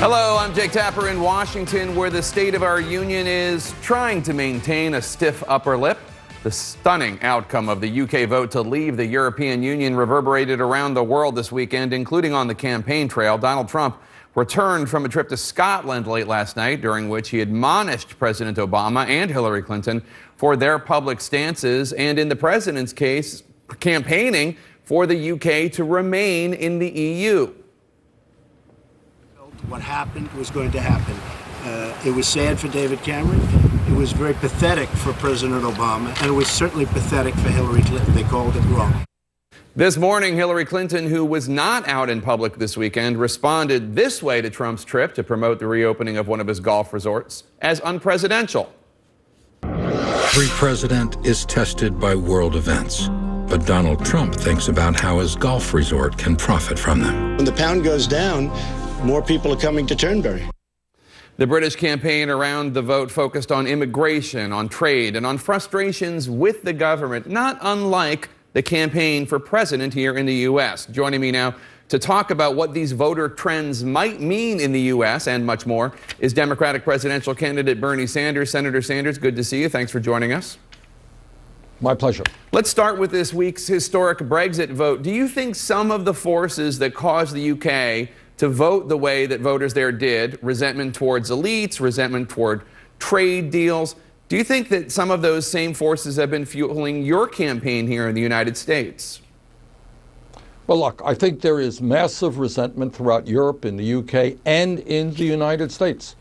Hello, I'm Jake Tapper in Washington, where the State of our Union is trying to maintain a stiff upper lip. The stunning outcome of the UK vote to leave the European Union reverberated around the world this weekend, including on the campaign trail. Donald Trump returned from a trip to Scotland late last night, during which he admonished President Obama and Hillary Clinton for their public stances, and in the president's case, campaigning for the UK to remain in the EU. What happened was going to happen. It was sad for David Cameron. It was very pathetic for President Obama, and it was certainly pathetic for Hillary Clinton. They called it wrong. This morning, Hillary Clinton, who was not out in public this weekend, responded this way to Trump's trip to promote the reopening of one of his golf resorts as unpresidential. Every president is tested by world events, but Donald Trump thinks about how his golf resort can profit from them. When the pound goes down, more people are coming to Turnberry. The British campaign around the vote focused on immigration, on trade, and on frustrations with the government, not unlike the campaign for president here in the U.S. Joining me now to talk about what these voter trends might mean in the U.S. and much more is Democratic presidential candidate Bernie Sanders. Senator Sanders, good to see you. Thanks for joining us. My pleasure. Let's start with this week's historic Brexit vote. Do you think some of the forces that caused the UK to vote the way that voters there did, resentment towards elites, resentment toward trade deals, do you think that some of those same forces have been fueling your campaign here in the United States? Well, look, I think there is massive resentment throughout Europe, in the UK, and in the United States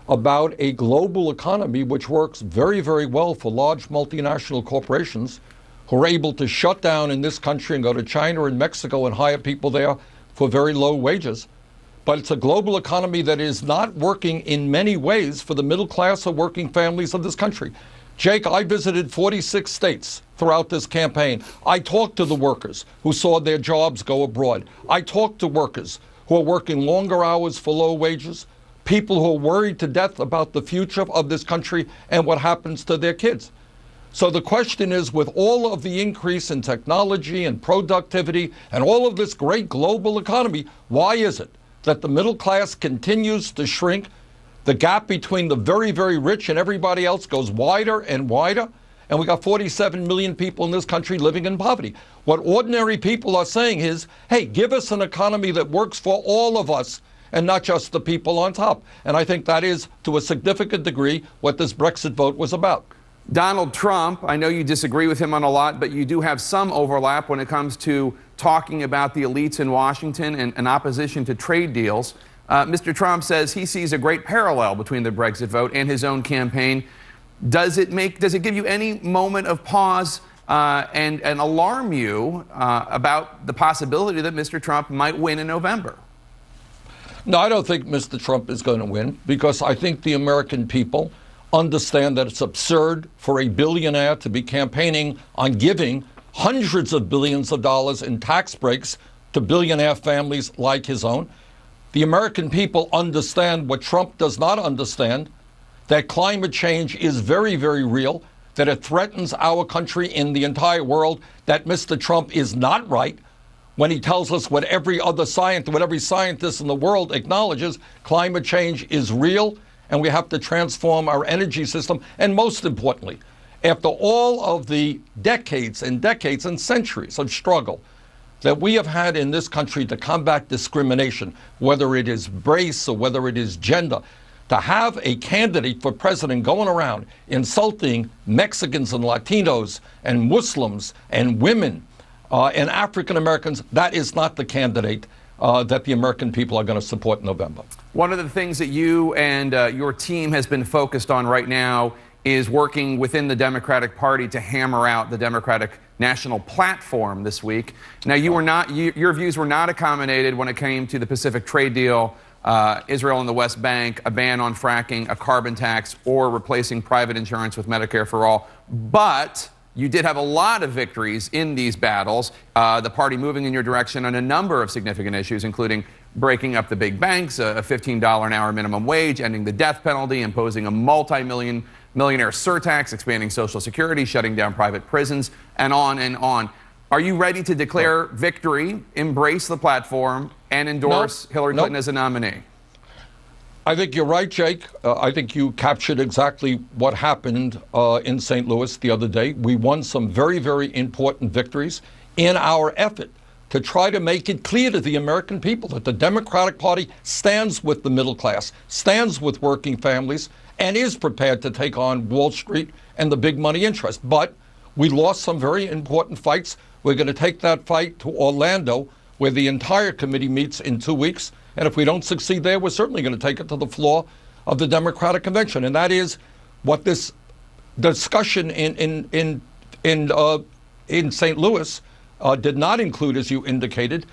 about a global economy which works very, very well for large multinational corporations who are able to shut down in this country and go to China and Mexico and hire people there for very low wages. But it's a global economy that is not working in many ways for the middle class or working families of this country. Jake, I visited 46 states throughout this campaign. I talked to the workers who saw their jobs go abroad. I talked to workers who are working longer hours for low wages, people who are worried to death about the future of this country and what happens to their kids. So the question is, with all of the increase in technology and productivity and all of this great global economy, why is it that the middle class continues to shrink? The gap between the very, very rich and everybody else goes wider and wider, and we got 47 million people in this country living in poverty. What ordinary people are saying is, hey, give us an economy that works for all of us and not just the people on top. And I think that is, to a significant degree, what this Brexit vote was about. Donald Trump, I know you disagree with him on a lot, but you do have some overlap when it comes to talking about the elites in Washington and opposition to trade deals. Mr. Trump says he sees a great parallel between the Brexit vote and his own campaign. Does it give you any moment of pause and alarm you about the possibility that Mr. Trump might win in November? No, I don't think Mr. Trump is going to win, because I think the American people understand that it's absurd for a billionaire to be campaigning on giving hundreds of billions of dollars in tax breaks to billionaire families like his own. The American people understand what Trump does not understand, that climate change is very, very real, that it threatens our country in the entire world, that Mr. Trump is not right when he tells us what every scientist in the world acknowledges: climate change is real, and we have to transform our energy system. And most importantly, after all of the decades and decades and centuries of struggle that we have had in this country to combat discrimination, whether it is race or whether it is gender, to have a candidate for president going around insulting Mexicans and Latinos and Muslims and women and African Americans, that is not the candidate that the American people are going to support in November. One of the things that you and your team has been focused on right now is working within the Democratic Party to hammer out the Democratic National Platform this week. Now, your views were not accommodated when it came to the Pacific trade deal, Israel and the West Bank, a ban on fracking, a carbon tax, or replacing private insurance with Medicare for all. But you did have a lot of victories in these battles, the party moving in your direction on a number of significant issues, including breaking up the big banks, a $15 an hour minimum wage, ending the death penalty, imposing a multi-millionaire surtax, expanding Social Security, shutting down private prisons, and on and on. Are you ready to declare victory, embrace the platform, and endorse Hillary Clinton as a nominee? I think you're right, Jake. I think you captured exactly what happened in St. Louis the other day. We won some very, very important victories in our effort to try to make it clear to the American people that the Democratic Party stands with the middle class, stands with working families, and is prepared to take on Wall Street and the big money interest. But we lost some very important fights. We're going to take that fight to Orlando, where the entire committee meets in 2 weeks. And if we don't succeed there, we're certainly going to take it to the floor of the Democratic Convention. And that is what this discussion in St. Louis did not include, as you indicated,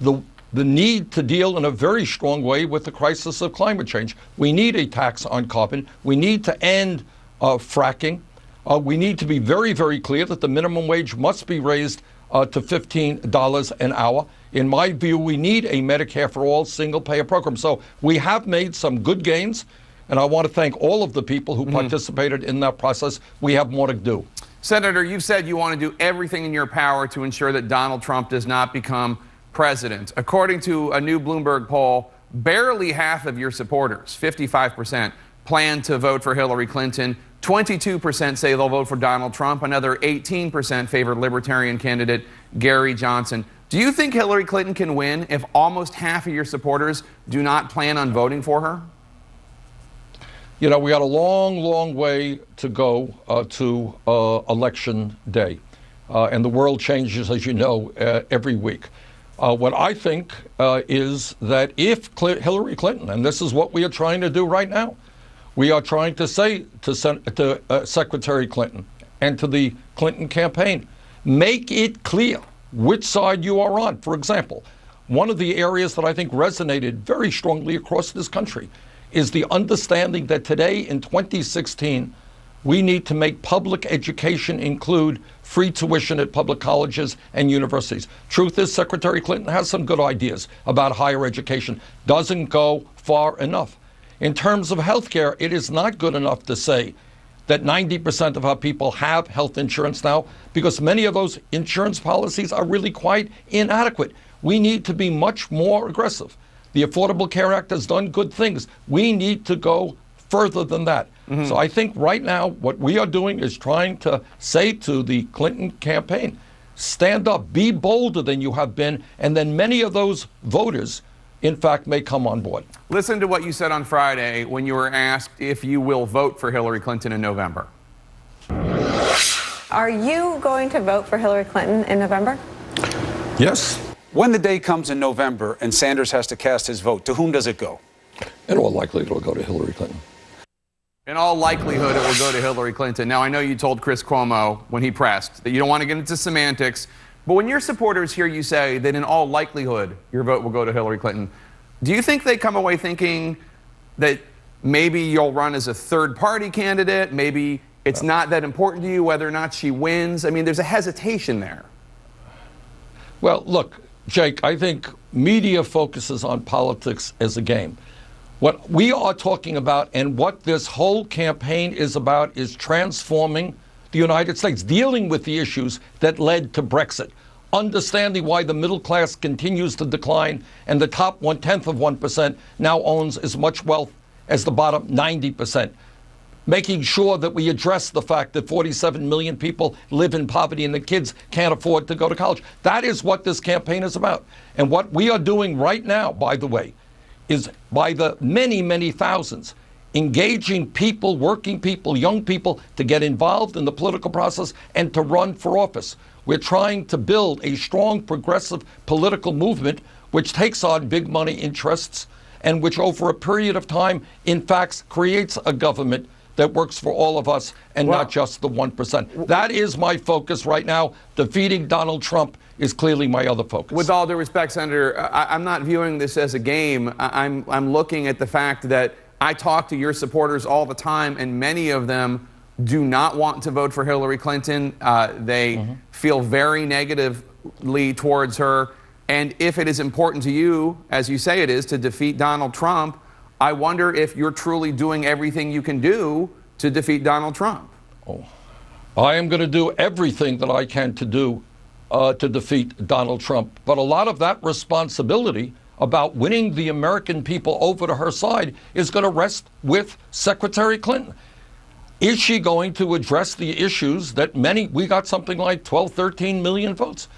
the need to deal in a very strong way with the crisis of climate change. We need a tax on carbon. We need to end fracking. We need to be very, very clear that the minimum wage must be raised to $15 an hour. In my view, we need a Medicare for All single-payer program. So we have made some good gains, and I want to thank all of the people who participated in that process. We have more to do. Senator, you've said you want to do everything in your power to ensure that Donald Trump does not become president. According to a new Bloomberg poll, barely half of your supporters, 55%, plan to vote for Hillary Clinton. 22% say they'll vote for Donald Trump. Another 18% favor Libertarian candidate Gary Johnson. Do you think Hillary Clinton can win if almost half of your supporters do not plan on voting for her? You know, we got a long, long way to go to Election Day. And the world changes, as you know, every week. What I think is that if Hillary Clinton, and this is what we are trying to do right now, we are trying to say to Secretary Clinton and to the Clinton campaign, make it clear which side you are on. For example, one of the areas that I think resonated very strongly across this country is the understanding that today in 2016, we need to make public education include free tuition at public colleges and universities. Truth is, Secretary Clinton has some good ideas about higher education, doesn't go far enough. In terms of health care, it is not good enough to say that 90% of our people have health insurance now, because many of those insurance policies are really quite inadequate. We need to be much more aggressive. The Affordable Care Act has done good things. We need to go further than that. So I think right now what we are doing is trying to say to the Clinton campaign, stand up, be bolder than you have been, and then many of those voters, in fact, may come on board. Listen to what you said on Friday when you were asked if you will vote for Hillary Clinton in November. Are you going to vote for Hillary Clinton in November? Yes. When the day comes in November and Sanders has to cast his vote, to whom does it go? In all likelihood, it'll go to Hillary Clinton. In all likelihood, it will go to Hillary Clinton. Now, I know you told Chris Cuomo when he pressed that you don't want to get into semantics, but when your supporters hear you say that in all likelihood your vote will go to Hillary Clinton, do you think they come away thinking that maybe you'll run as a third-party candidate, maybe it's not that important to you whether or not she wins? I mean, there's a hesitation there. Well, look, Jake, I think media focuses on politics as a game. What we are talking about and what this whole campaign is about is transforming the United States, dealing with the issues that led to Brexit, understanding why the middle class continues to decline and the top 0.1% now owns as much wealth as the bottom 90%. Making sure that we address the fact that 47 million people live in poverty and the kids can't afford to go to college. That is what this campaign is about. And what we are doing right now, by the way, is by the many, many thousands, engaging people, working people, young people to get involved in the political process and to run for office. We're trying to build a strong, progressive political movement which takes on big money interests and which over a period of time, in fact, creates a government that works for all of us and not just the 1%. That is my focus right now. Defeating Donald Trump is clearly my other focus. With all due respect, Senator, I'm not viewing this as a game. I'm looking at the fact that I talk to your supporters all the time, and many of them do not want to vote for Hillary Clinton. They feel very negatively towards her. And if it is important to you, as you say it is, to defeat Donald Trump, I wonder if you're truly doing everything you can do to defeat Donald Trump. Oh, I am going to do everything that I can to do to defeat Donald Trump. But a lot of that responsibility about winning the American people over to her side is going to rest with Secretary Clinton. Is she going to address the issues that we got something like 12, 13 million votes.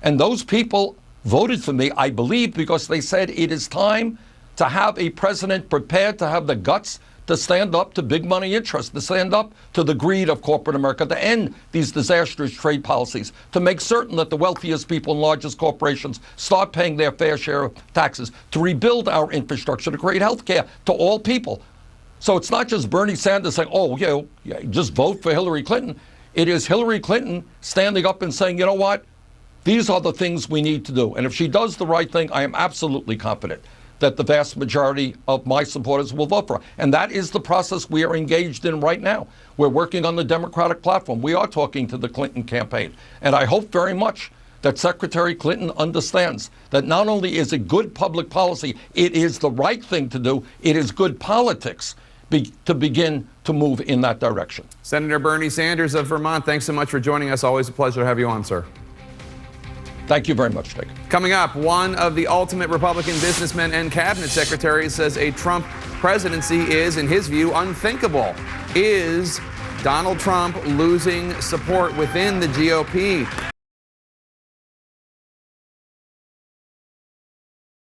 And those people voted for me, I believe, because they said it is time to have a president prepared to have the guts to stand up to big money interests, to stand up to the greed of corporate America, to end these disastrous trade policies, to make certain that the wealthiest people and largest corporations start paying their fair share of taxes, to rebuild our infrastructure, to create health care to all people. So it's not just Bernie Sanders saying, oh, yeah, just vote for Hillary Clinton. It is Hillary Clinton standing up and saying, you know what? These are the things we need to do. And if she does the right thing, I am absolutely confident that the vast majority of my supporters will vote for her. And that is the process we are engaged in right now. We're working on the Democratic platform. We are talking to the Clinton campaign. And I hope very much that Secretary Clinton understands that not only is it good public policy, it is the right thing to do. It is good politics to begin to move in that direction. Senator Bernie Sanders of Vermont, thanks so much for joining us. Always a pleasure to have you on, sir. Thank you very much, Dick. Coming up, one of the ultimate Republican businessmen and cabinet secretaries says a Trump presidency is, in his view, unthinkable. Is Donald Trump losing support within the GOP?